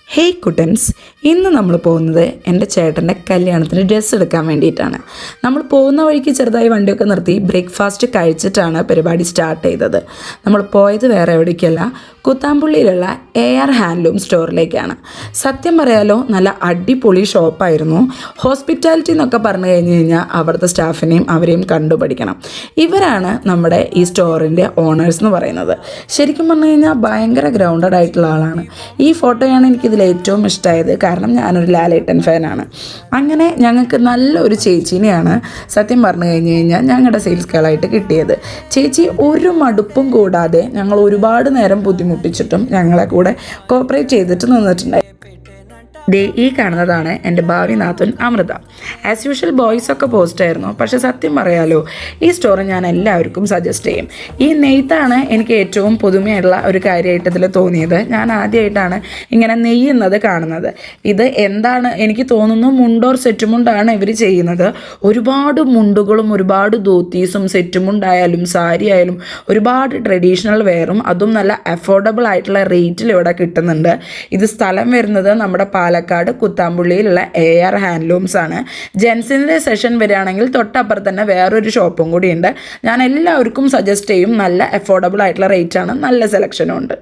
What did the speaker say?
Hey Kuttan's, ഇന്ന് നമ്മൾ പോകുന്നത് എൻ്റെ ചേട്ടൻ്റെ കല്യാണത്തിന് ഡ്രസ്സ് എടുക്കാൻ വേണ്ടിയിട്ടാണ്. നമ്മൾ പോകുന്ന വഴിക്ക് ചെറുതായി വണ്ടിയൊക്കെ നിർത്തി ബ്രേക്ക്ഫാസ്റ്റ് കഴിച്ചിട്ടാണ് പരിപാടി സ്റ്റാർട്ട് ചെയ്തത്. നമ്മൾ പോയത് വേറെ എവിടേക്കല്ല, കുത്താമ്പുള്ളിയിലുള്ള AR ഹാൻഡ്ലൂം സ്റ്റോറിലേക്കാണ്. സത്യം പറയാലോ, നല്ല അടിപൊളി ഷോപ്പായിരുന്നു. ഹോസ്പിറ്റാലിറ്റി എന്നൊക്കെ പറഞ്ഞു കഴിഞ്ഞ് കഴിഞ്ഞാൽ അവിടുത്തെ സ്റ്റാഫിനെയും അവരെയും കണ്ടുപഠിക്കണം. ഇവരാണ് നമ്മുടെ ഈ സ്റ്റോറിൻ്റെ ഓണേഴ്സ് എന്ന് പറയുന്നത്. ശരിക്കും പറഞ്ഞു കഴിഞ്ഞാൽ ഭയങ്കര ഗ്രൗണ്ടഡ് ആയിട്ടുള്ള ആളാണ്. ഈ ഫോട്ടോയാണ് എനിക്കിതിൽ ഏറ്റവും ഇഷ്ടമായത്, കാരണം ഞാനൊരു ലാലേട്ടൻ ഫാനാണ്. അങ്ങനെ ഞങ്ങൾക്ക് നല്ലൊരു ചേച്ചീനെയാണ് സത്യം പറഞ്ഞു കഴിഞ്ഞ് കഴിഞ്ഞാൽ ഞങ്ങളുടെ സെയിൽസ് ഗേളായിട്ട് കിട്ടിയത്. ചേച്ചി ഒരു മടുപ്പും കൂടാതെ ഞങ്ങൾ ഒരുപാട് നേരം ബുദ്ധിമുട്ടിച്ചിട്ടും ഞങ്ങളെ കൂടെ കോപ്പറേറ്റ് ചെയ്തിട്ട് നിന്നിട്ടുണ്ടായി. ഈ കാണുന്നതാണ് എൻ്റെ ഭാവി നാത്തുൻ അമൃത. ആസ് യൂഷ്വൽ ബോയ്സൊക്കെ പോസ്റ്റായിരുന്നു, പക്ഷേ സത്യം പറയാലോ, ഈ സ്റ്റോർ ഞാൻ എല്ലാവർക്കും സജസ്റ്റ് ചെയ്യും. ഈ നെയ്ത്താണ് എനിക്ക് ഏറ്റവും പുതുമയുള്ള ഒരു കാര്യമായിട്ട് ഇതിൽ തോന്നിയത്. ഞാൻ ആദ്യമായിട്ടാണ് ഇങ്ങനെ നെയ്യുന്നത് കാണുന്നത്. ഇത് എന്താണ് എനിക്ക് തോന്നുന്നു, മുണ്ടോർ സെറ്റുമുണ്ടാണ് ഇവർ ചെയ്യുന്നത്. ഒരുപാട് മുണ്ടുകളും ഒരുപാട് ധോത്തീസും സെറ്റുമുണ്ടായാലും സാരി ആയാലും ഒരുപാട് ട്രഡീഷണൽ വെയറും അതും നല്ല അഫോർഡബിൾ ആയിട്ടുള്ള റേറ്റിൽ ഇവിടെ കിട്ടുന്നുണ്ട്. ഇത് സ്ഥലം വരുന്നത് നമ്മുടെ പാലക്കാട് കുത്താമ്പുള്ളിയിലുള്ള AR ഹാൻഡ്ലൂംസ് ആണ്. ജെൻസിൻ്റെ സെഷൻ വരികയാണെങ്കിൽ തൊട്ടപ്പുറത്ത് തന്നെ വേറൊരു ഷോപ്പും കൂടിയുണ്ട്. ഞാൻ എല്ലാവർക്കും സജസ്റ്റ് ചെയ്യും. നല്ല അഫോർഡബിൾ ആയിട്ടുള്ള റേറ്റ് ആണ്, നല്ല സെലക്ഷനും ഉണ്ട്.